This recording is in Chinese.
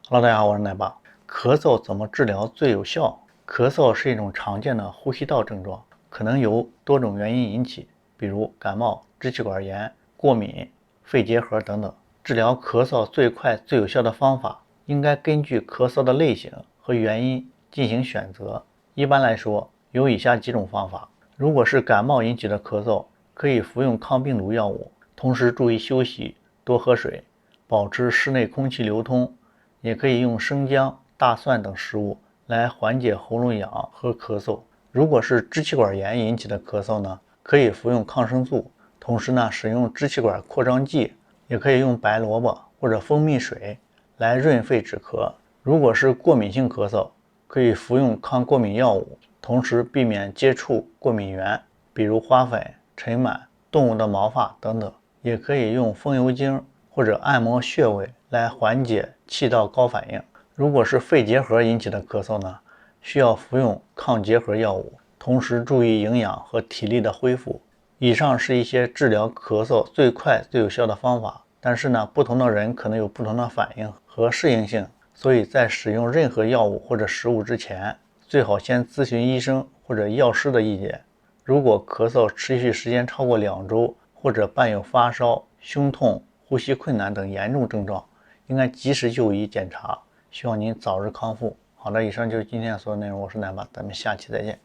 Hello，大家好，我是奶爸。咳嗽怎么治疗最有效？咳嗽是一种常见的呼吸道症状，可能由多种原因引起，比如感冒、支气管炎、过敏、肺结核等等。治疗咳嗽最快最有效的方法，应该根据咳嗽的类型和原因进行选择。一般来说，有以下几种方法。如果是感冒引起的咳嗽，可以服用抗病毒药物，同时注意休息，多喝水，保持室内空气流通。也可以用生姜、大蒜等食物来缓解喉咙痒和咳嗽。如果是支气管炎引起的咳嗽呢，可以服用抗生素，同时呢使用支气管扩张剂，也可以用白萝卜或者蜂蜜水来润肺止咳。如果是过敏性咳嗽，可以服用抗过敏药物，同时避免接触过敏源，比如花粉、尘螨、动物的毛发等等。也可以用风油精或者按摩穴位来缓解气道高反应。如果是肺结核引起的咳嗽呢，需要服用抗结核药物，同时注意营养和体力的恢复。以上是一些治疗咳嗽最快最有效的方法，但是呢，不同的人可能有不同的反应和适应性，所以在使用任何药物或者食物之前，最好先咨询医生或者药师的意见。如果咳嗽持续时间超过2周，或者伴有发烧、胸痛、呼吸困难等严重症状，应该及时就医检查，希望您早日康复。好的，以上就是今天的所有内容，我是奶爸，咱们下期再见。